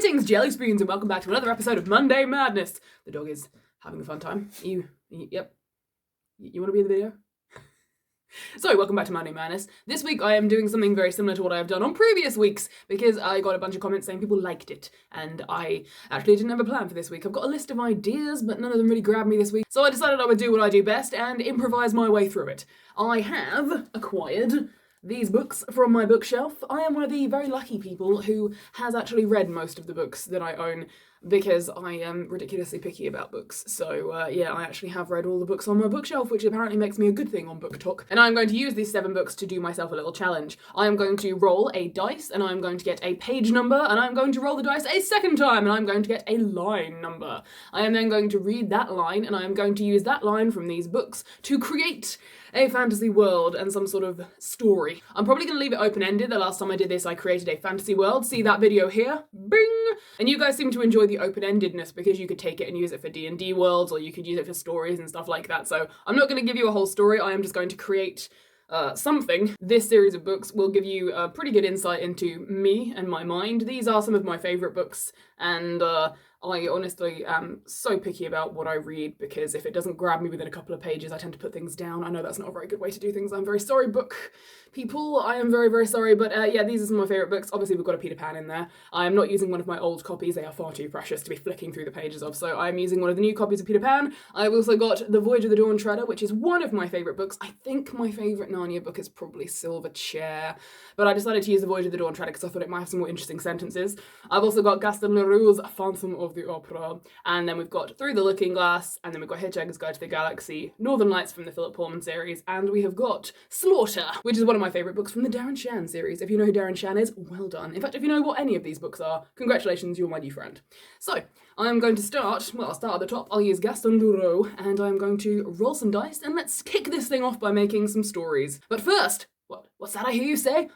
Greetings, jelly spoons, and welcome back to another episode of Monday Madness. The dog is having a fun time. Yep. You want to be in the video? So, welcome back to Monday Madness. This week I am doing something very similar to what I have done on previous weeks, because I got a bunch of comments saying people liked it, and I actually didn't have a plan for this week. I've got a list of ideas, but none of them really grabbed me this week, so I decided I would do what I do best and improvise my way through it. I have acquired these books from my bookshelf. I am one of the very lucky people who has actually read most of the books that I own, because I am ridiculously picky about books. So yeah, I actually have read all the books on my bookshelf, which apparently makes me a good thing on Book Talk. And I'm going to use these 7 books to do myself a little challenge. I am going to roll a dice, and I'm going to get a page number, and I'm going to roll the dice a second time, and I'm going to get a line number. I am then going to read that line, and I am going to use that line from these books to create a fantasy world and some sort of story. I'm probably going to leave it open-ended. The last time I did this, I created a fantasy world. See that video here? Bing! And you guys seem to enjoy the open-endedness because you could take it and use it for D&D worlds, or you could use it for stories and stuff like that. So I'm not going to give you a whole story. I am just going to create something. This series of books will give you a pretty good insight into me and my mind. These are some of my favourite books, and I honestly am so picky about what I read, because if it doesn't grab me within a couple of pages, I tend to put things down. I know that's not a very good way to do things. I'm very sorry, book people. I am very, very sorry. But yeah, these are some of my favourite books. Obviously, we've got a Peter Pan in there. I am not using one of my old copies. They are far too precious to be flicking through the pages of. So I'm using one of the new copies of Peter Pan. I've also got The Voyage of the Dawn Treader, which is one of my favourite books. I think my favourite Narnia book is probably Silver Chair, but I decided to use The Voyage of the Dawn Treader because I thought it might have some more interesting sentences. I've also got Gaston Leroux's Phantom of the Opera, and then we've got Through the Looking Glass, and then we've got Hitchhiker's Guide to the Galaxy, Northern Lights from the Philip Pullman series, and we have got Slawter, which is one of my favourite books from the Darren Shan series. If you know who Darren Shan is, well done. In fact, if you know what any of these books are, congratulations, you're my new friend. So, I'm going to start, well, I'll start at the top. I'll use Gaston Leroux, and I'm going to roll some dice, and let's kick this thing off by making some stories. But first, what's that I hear you say?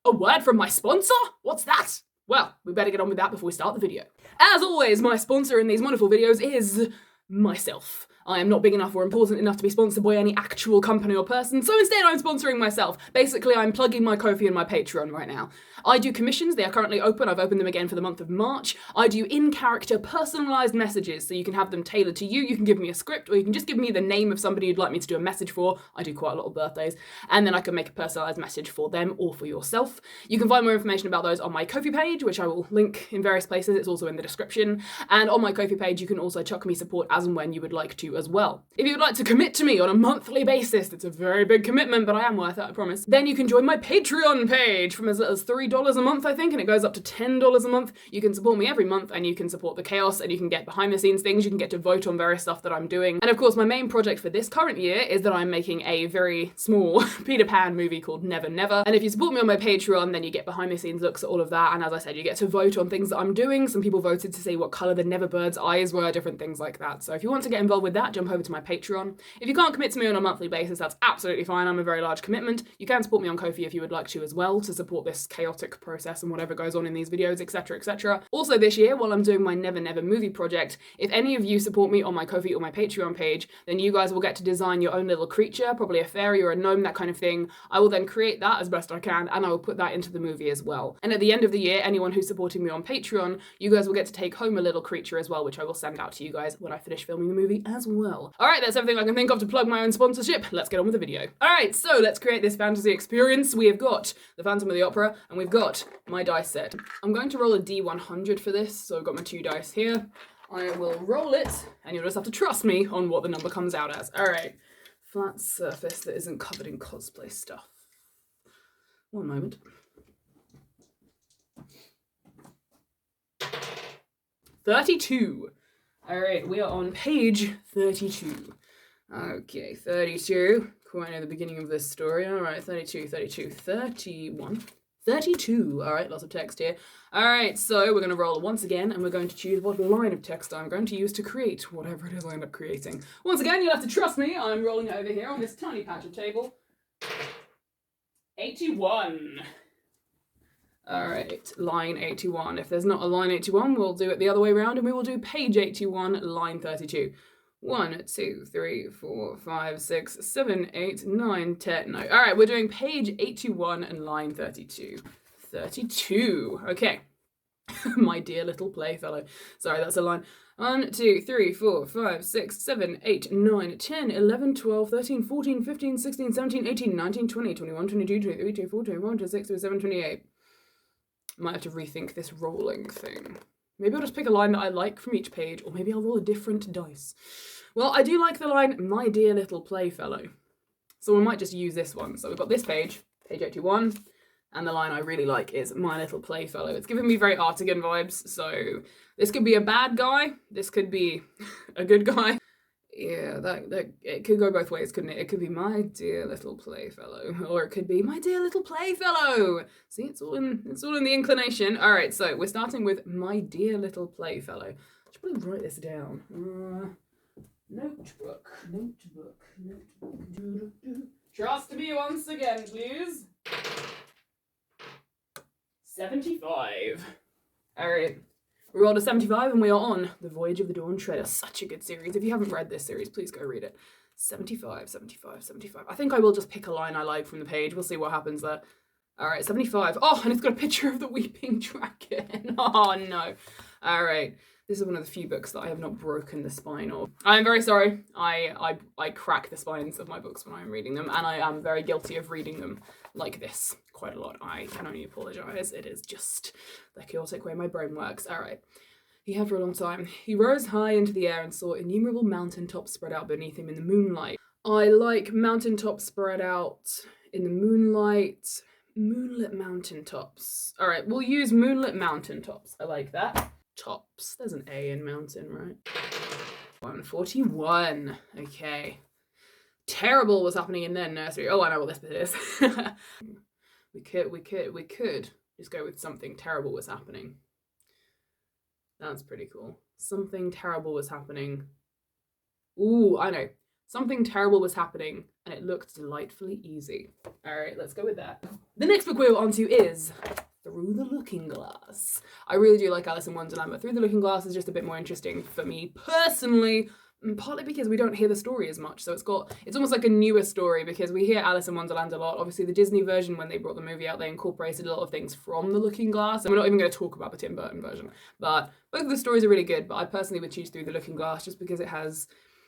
A word from my sponsor? What's that? Well, we better get on with that before we start the video. As always, my sponsor in these wonderful videos is myself. I am not big enough or important enough to be sponsored by any actual company or person, so instead I'm sponsoring myself. Basically, I'm plugging my Ko-fi and my Patreon right now. I do commissions. They are currently open. I've opened them again for the month of March. I do in-character personalised messages, so you can have them tailored to you. You can give me a script, or you can just give me the name of somebody you'd like me to do a message for. I do quite a lot of birthdays, and then I can make a personalised message for them or for yourself. You can find more information about those on my Ko-fi page, which I will link in various places. It's also in the description. And on my Ko-fi page, you can also chuck me support as and when you would like to as well. If you would like to commit to me on a monthly basis, it's a very big commitment, but I am worth it, I promise, then you can join my Patreon page from as little as $3 a month, I think, and it goes up to $10 a month. You can support me every month, and you can support the chaos, and you can get behind the scenes things, you can get to vote on various stuff that I'm doing. And of course, my main project for this current year is that I'm making a very small Peter Pan movie called Never Never. And if you support me on my Patreon, then you get behind the scenes looks at all of that, and as I said, you get to vote on things that I'm doing. Some people voted to say what colour the Neverbird's eyes were, different things like that. So if you want to get involved with that, jump over to my Patreon. If you can't commit to me on a monthly basis, that's absolutely fine. I'm a very large commitment. You can support me on Ko-fi if you would like to as well, to support this chaotic process and whatever goes on in these videos, etc, etc. Also this year, while I'm doing my Never Never movie project, if any of you support me on my Ko-fi or my Patreon page, then you guys will get to design your own little creature, probably a fairy or a gnome, that kind of thing. I will then create that as best I can, and I will put that into the movie as well. And at the end of the year, anyone who's supporting me on Patreon, you guys will get to take home a little creature as well, which I will send out to you guys when I finish filming the movie as well. Alright, that's everything I can think of to plug my own sponsorship. Let's get on with the video. Alright, so let's create this fantasy experience. We have got the Phantom of the Opera, and we've got my dice set. I'm going to roll a D100 for this, so I've got my 2 dice here. I will roll it, and you'll just have to trust me on what the number comes out as. Alright, flat surface that isn't covered in cosplay stuff. One moment. 32. Alright, we are on page 32. Okay, 32. Quite near the beginning of this story. Alright, 32, 31. 32. Alright, lots of text here. Alright, so we're going to roll once again, and we're going to choose what line of text I'm going to use to create whatever it is I end up creating. Once again, you'll have to trust me. I'm rolling it over here on this tiny patch of table. 81. Alright, line 81. If there's not a line 81, we'll do it the other way around, and we will do page 81, line 32. 1, 2, 3, 4, 5, 6, 7, 8, 9, 10. No. Alright, we're doing page 81 and line 32. 32. Okay. My dear little playfellow. Sorry, that's a line. 1, 2, 3, 4, 5, 6, 7, 8, 9, 10, 11, 12, 13, 14, 15, 16, 17, 18, 19, 20, 21, 22, 23, 24, 25, 26, 27, 28. Might have to rethink this rolling thing. Maybe I'll just pick a line that I like from each page, or maybe I'll roll a different dice. Well, I do like the line, my dear little playfellow. So we might just use this one. So we've got this page, page 81, and the line I really like is my little playfellow. It's giving me very Artigan vibes, so this could be a bad guy, this could be a good guy. Yeah, that it could go both ways, couldn't it? It could be my dear little playfellow, or it could be my dear little playfellow. See, it's all in the inclination. All right, so we're starting with my dear little playfellow. I should probably write this down. Notebook. Trust me once again, please. 75. All right. We rolled a 75 and we are on The Voyage of the Dawn Treader. Such a good series. If you haven't read this series, please go read it. 75. I think I will just pick a line I like from the page. We'll see what happens there. All right, 75. Oh, and it's got a picture of the weeping dragon. Oh, no. All right. This is one of the few books that I have not broken the spine of. I am very sorry. I crack the spines of my books when I'm reading them, and I am very guilty of reading them like this quite a lot. I can only apologise. It is just the chaotic way my brain works. All right. He had for a long time. He rose high into the air and saw innumerable mountaintops spread out beneath him in the moonlight. I like mountaintops spread out in the moonlight. Moonlit mountaintops. All right, we'll use moonlit mountaintops. I like that. Tops. There's an A in mountain, right? 141. Okay. Terrible was happening in their nursery. Oh, I know what this bit is. we could just go with something terrible was happening. That's pretty cool. Something terrible was happening. Ooh, I know. Something terrible was happening, and it looked delightfully easy. All right, let's go with that. The next book we're on to is Through the Looking Glass. I really do like Alice in Wonderland, but Through the Looking Glass is just a bit more interesting for me personally, partly because we don't hear the story as much. So it's almost like a newer story because we hear Alice in Wonderland a lot. Obviously the Disney version, when they brought the movie out, they incorporated a lot of things from The Looking Glass. And we're not even going to talk about the Tim Burton version, but both of the stories are really good. But I personally would choose Through the Looking Glass just because it has,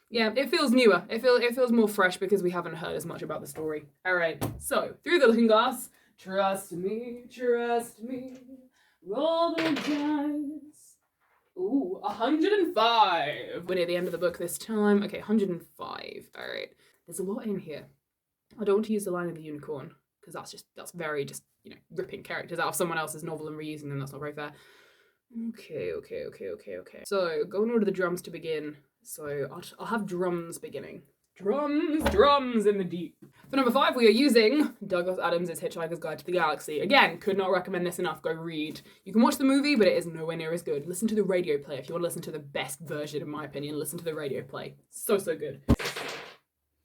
yeah, it feels newer. It feels more fresh because we haven't heard as much about the story. All right, so Through the Looking Glass. Trust me, roll the dice. Ooh, 105. We're near the end of the book this time. Okay, 105. All right. There's a lot in here. I don't want to use the line of the unicorn because that's very just, you know, ripping characters out of someone else's novel and reusing them. That's not very fair. Okay. So, go and order the drums to begin. So, I'll have drums beginning. Drums in the deep. For number 5, we are using Douglas Adams' Hitchhiker's Guide to the Galaxy. Again, could not recommend this enough. Go read. You can watch the movie, but it is nowhere near as good. Listen to the radio play. If you want to listen to the best version, in my opinion, listen to the radio play. So good.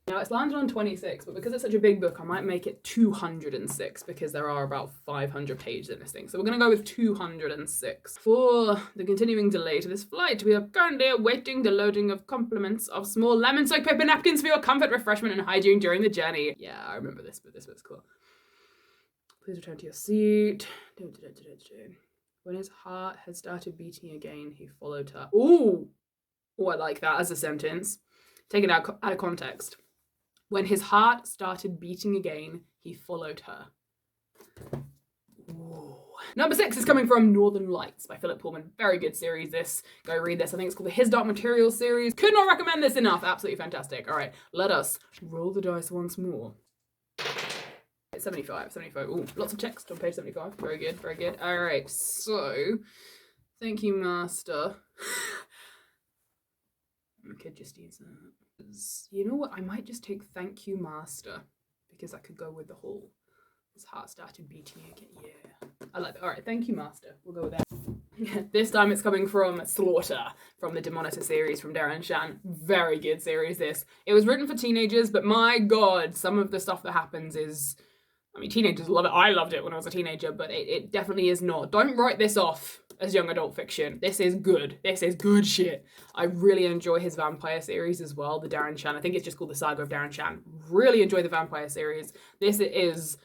Now, it's landed on 26, but because it's such a big book, I might make it 206 because there are about 500 pages in this thing. So we're going to go with 206. For the continuing delay to this flight, we are currently awaiting the loading of compliments of small lemon-soaked paper napkins for your comfort, refreshment, and hygiene during the journey. Yeah, I remember this, but this bit's cool. Please return to your seat. When his heart had started beating again, he followed her. Ooh! Oh, I like that as a sentence. Take it out of context. When his heart started beating again, he followed her. Ooh. Number 6 is coming from Northern Lights by Philip Pullman. Very good series, this. Go read this. I think it's called the His Dark Materials series. Could not recommend this enough. Absolutely fantastic. All right, let us roll the dice once more. 75. Ooh, lots of text on page 75. Very good. All right, so thank you, Master. I could just use that. You know what? I might just take thank you, Master, because that could go with the whole his heart started beating again. Yeah, I like that. All right, thank you, Master. We'll go with that. This time it's coming from Slawter, from the Demonitor series from Darren and Shan. Very good series, this. It was written for teenagers, but my God, some of the stuff that happens is, I mean, teenagers love it. I loved it when I was a teenager, but it definitely is not. Don't write this off as young adult fiction. This is good. This is good shit. I really enjoy his vampire series as well, the Darren Shan. I think it's just called The Saga of Darren Shan. Really enjoy the vampire series. This is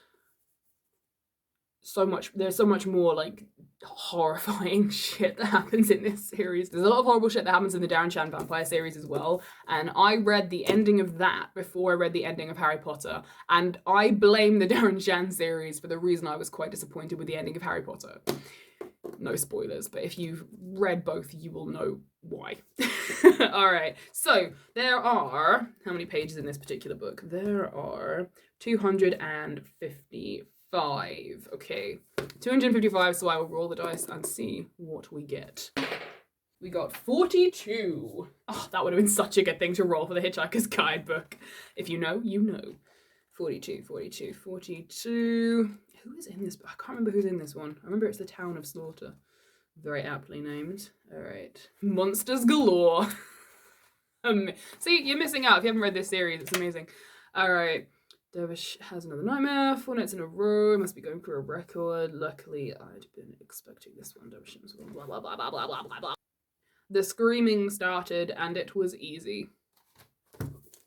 there's so much more like horrifying shit that happens in this series. There's a lot of horrible shit that happens in the Darren Shan vampire series as well, and I read the ending of that before I read the ending of Harry Potter, and I blame the Darren Shan series for the reason I was quite disappointed with the ending of Harry Potter. No spoilers, but if you've read both, you will know why. Alright, so there are, how many pages in this particular book? There are 255. Okay, 255, so I will roll the dice and see what we get. We got 42. Oh, that would have been such a good thing to roll for the Hitchhiker's Guidebook. If you know, you know. 42. Who is in this? I can't remember who's in this one. I remember it's the town of Slawter. Very aptly named. All right. Monsters galore. See, you're missing out if you haven't read this series. It's amazing. All right. Dervish has another nightmare. 4 nights in a row. Must be going for a record. Luckily, I'd been expecting this one. Dervish was blah, blah, blah, blah, blah, blah, blah, blah. The screaming started and it was easy.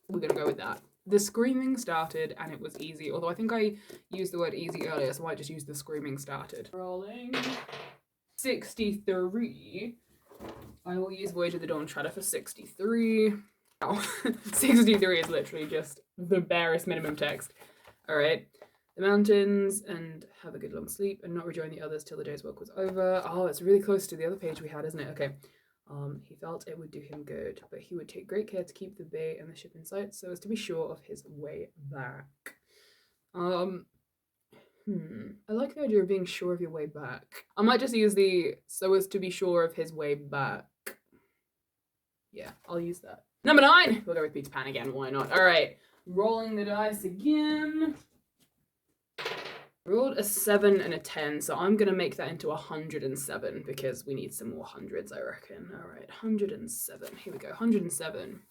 We're going to go with that. The screaming started and it was easy. Although I think I used the word easy earlier, so I might just use the screaming started. Rolling. 63. I will use Voyage of the Dawn Treader for 63. Wow. 63 is literally just the barest minimum text. Alright. The mountains and have a good long sleep and not rejoin the others till the day's work was over. Oh, it's really close to the other page we had, isn't it? Okay. He felt it would do him good, but he would take great care to keep the bay and the ship in sight so as to be sure of his way back. I like the idea of being sure of your way back. I might just use the so as to be sure of his way back. Yeah, I'll use that. Number 9! We'll go with Peter Pan again, why not? Alright, rolling the dice again. Rolled a 7 and a 10, so I'm going to make that into 107 because we need some more hundreds, I reckon. Alright, 107. Here we go, 107.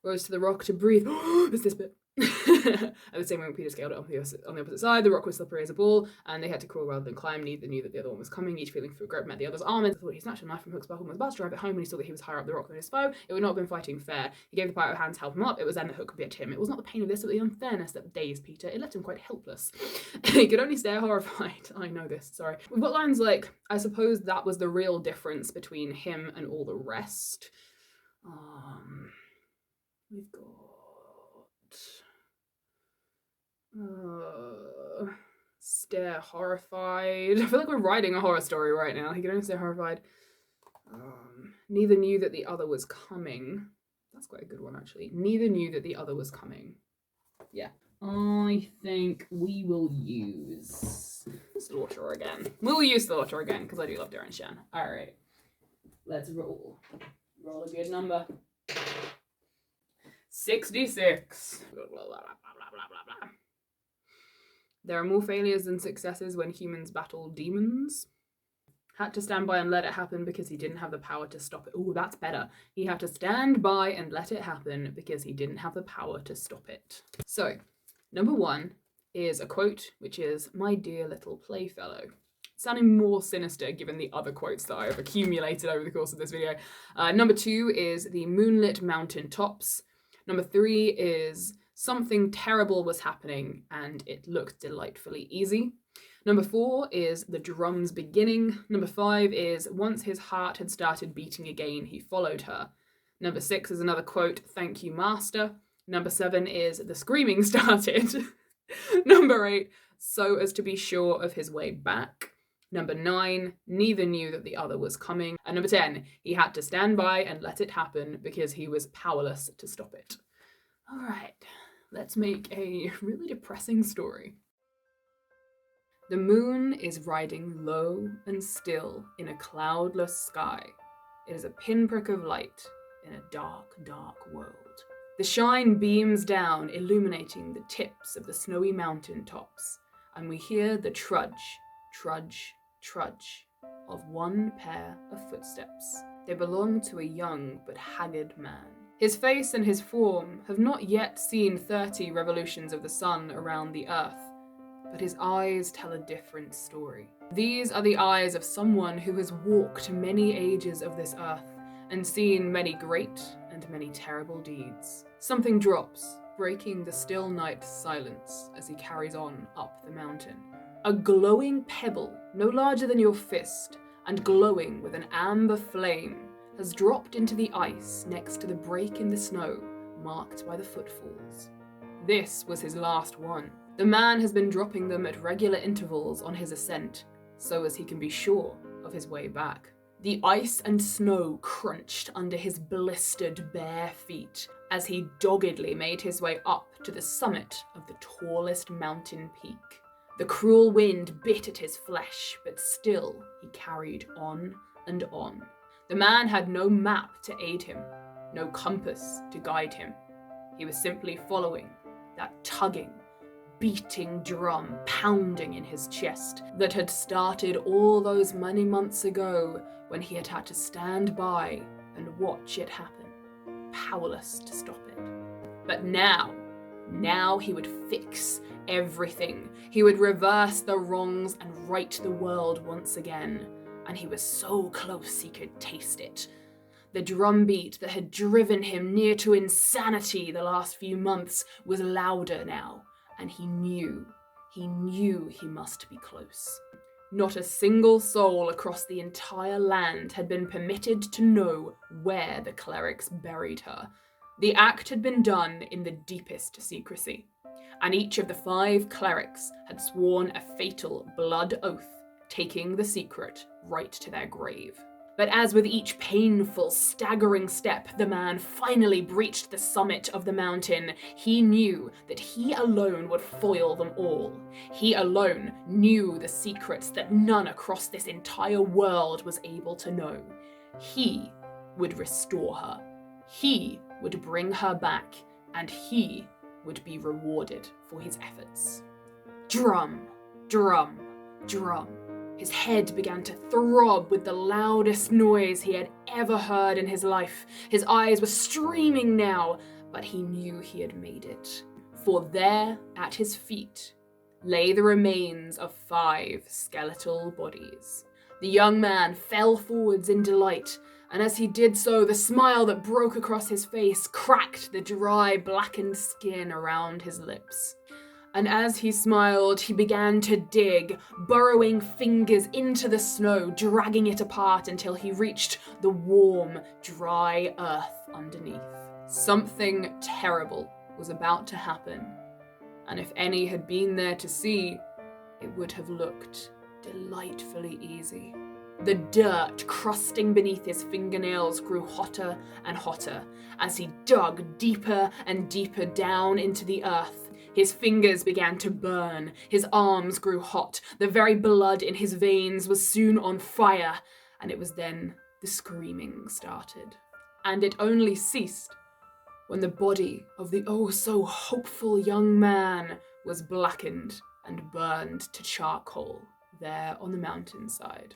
Rose to the rock to breathe. It's this bit. At the same moment, Peter scaled it on the opposite side. The rock was slippery as a ball, and they had to crawl rather than climb. Neither knew that the other one was coming. Each feeling through a grope met the other's arm, and thought he snatched a knife from Hook's buckle and was about to drive it home when he saw that he was higher up the rock than his foe. It would not have been fighting fair. He gave the pirate a hand to help him up. It was then that Hook bit him. It was not the pain of this, but the unfairness that dazed Peter. It left him quite helpless. He could only stare horrified. I know this, sorry. We've got lines like, I suppose that was the real difference between him and all the rest. We've got... stare horrified. I feel like we're writing a horror story right now. He could only stare horrified. Neither knew that the other was coming. That's quite a good one, actually. Neither knew that the other was coming. Yeah. I think we will use Slawter again. We'll use Slawter again, because I do love Darren Shan. Alright. Let's roll. Roll a good number. 66. Blah, blah, blah, blah, blah, blah. There are more failures than successes when humans battle demons. Had to stand by and let it happen because he didn't have the power to stop it. Oh, that's better. He had to stand by and let it happen because he didn't have the power to stop it. So, number 1 is a quote, which is, "My dear little playfellow." Sounding more sinister given the other quotes that I have accumulated over the course of this video. Number 2 is the moonlit mountain tops. Number 3 is something terrible was happening and it looked delightfully easy. Number 4 is the drums beginning. Number 5 is once his heart had started beating again, he followed her. Number 6 is another quote, "Thank you, master." Number 7 is the screaming started. Number 8, so as to be sure of his way back. Number 9, neither knew that the other was coming. And number 10, he had to stand by and let it happen because he was powerless to stop it. All right. Let's make a really depressing story. The moon is riding low and still in a cloudless sky. It is a pinprick of light in a dark, dark world. The shine beams down, illuminating the tips of the snowy mountain tops, and we hear the trudge, trudge, trudge of one pair of footsteps. They belong to a young but haggard man. His face and his form have not yet seen 30 revolutions of the sun around the earth, but his eyes tell a different story. These are the eyes of someone who has walked many ages of this earth and seen many great and many terrible deeds. Something drops, breaking the still night silence as he carries on up the mountain. A glowing pebble, no larger than your fist, and glowing with an amber flame, has dropped into the ice next to the break in the snow marked by the footfalls. This was his last one. The man has been dropping them at regular intervals on his ascent, so as he can be sure of his way back. The ice and snow crunched under his blistered bare feet as he doggedly made his way up to the summit of the tallest mountain peak. The cruel wind bit at his flesh, but still he carried on and on. The man had no map to aid him, no compass to guide him. He was simply following that tugging, beating drum pounding in his chest that had started all those many months ago when he had to stand by and watch it happen, powerless to stop it. But now he would fix everything. He would reverse the wrongs and right the world once again, and he was so close he could taste it. The drumbeat that had driven him near to insanity the last few months was louder now, and he knew he must be close. Not a single soul across the entire land had been permitted to know where the clerics buried her. The act had been done in the deepest secrecy, and each of the 5 clerics had sworn a fatal blood oath, taking the secret right to their grave. But as with each painful, staggering step, the man finally breached the summit of the mountain, he knew that he alone would foil them all. He alone knew the secrets that none across this entire world was able to know. He would restore her. He would bring her back, and he would be rewarded for his efforts. Drum, drum, drum. His head began to throb with the loudest noise he had ever heard in his life. His eyes were streaming now, but he knew he had made it. For there, at his feet, lay the remains of 5 skeletal bodies. The young man fell forwards in delight, and as he did so, the smile that broke across his face cracked the dry, blackened skin around his lips. And as he smiled, he began to dig, burrowing fingers into the snow, dragging it apart until he reached the warm, dry earth underneath. Something terrible was about to happen, and if any had been there to see, it would have looked delightfully easy. The dirt crusting beneath his fingernails grew hotter and hotter as he dug deeper and deeper down into the earth. His fingers began to burn, his arms grew hot, the very blood in his veins was soon on fire, and it was then the screaming started. And it only ceased when the body of the oh-so hopeful young man was blackened and burned to charcoal there on the mountainside.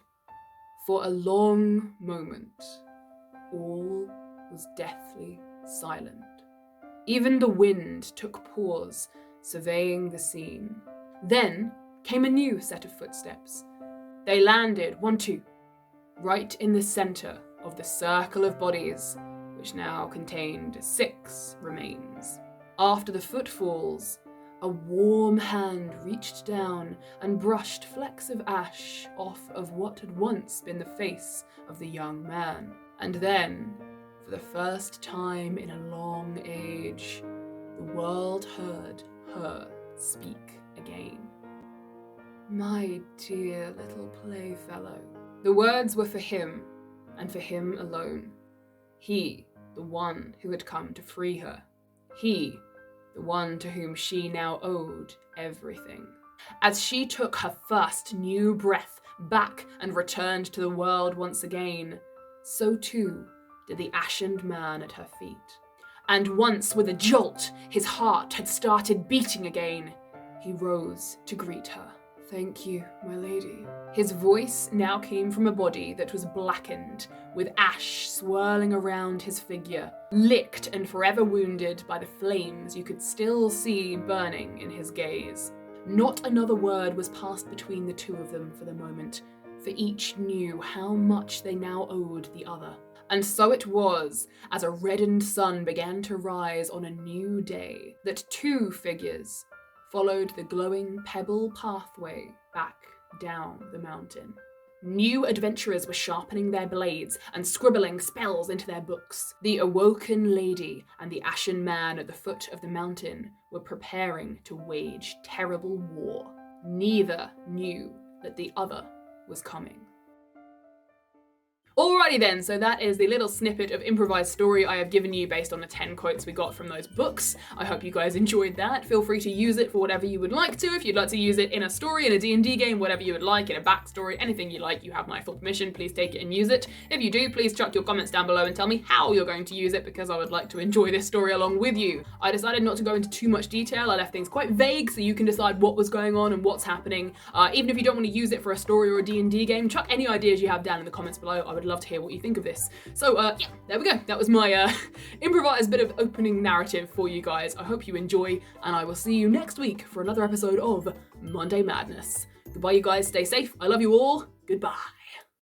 For a long moment, all was deathly silent. Even the wind took pause, surveying the scene. Then came a new set of footsteps. They landed, 1, 2, right in the center of the circle of bodies, which now contained 6 remains. After the footfalls, a warm hand reached down and brushed flecks of ash off of what had once been the face of the young man. And then, for the first time in a long age, the world heard her speak again. My dear little playfellow. The words were for him, and for him alone. He, the one who had come to free her. He, the one to whom she now owed everything. As she took her first new breath back and returned to the world once again, so too did the ashened man at her feet. And once, with a jolt, his heart had started beating again. He rose to greet her. Thank you, my lady. His voice now came from a body that was blackened, with ash swirling around his figure, licked and forever wounded by the flames you could still see burning in his gaze. Not another word was passed between the two of them for the moment, for each knew how much they now owed the other. And so it was, as a reddened sun began to rise on a new day, that 2 figures, followed the glowing pebble pathway back down the mountain. New adventurers were sharpening their blades and scribbling spells into their books. The awoken lady and the ashen man at the foot of the mountain were preparing to wage terrible war. Neither knew that the other was coming. Alrighty then, so that is the little snippet of improvised story I have given you based on the 10 quotes we got from those books. I hope you guys enjoyed that. Feel free to use it for whatever you would like to. If you'd like to use it in a story, in a D&D game, whatever you would like, in a backstory, anything you like, you have my full permission. Please take it and use it. If you do, please chuck your comments down below and tell me how you're going to use it, because I would like to enjoy this story along with you. I decided not to go into too much detail. I left things quite vague so you can decide what was going on and what's happening. Even if you don't want to use it for a story or a D&D game, chuck any ideas you have down in the comments below. I would love to hear what you think of this. So yeah, there we go. That was my improvised bit of opening narrative for you guys. I hope you enjoy, and I will see you next week for another episode of Monday Madness. Goodbye, you guys. Stay safe. I love you all. Goodbye.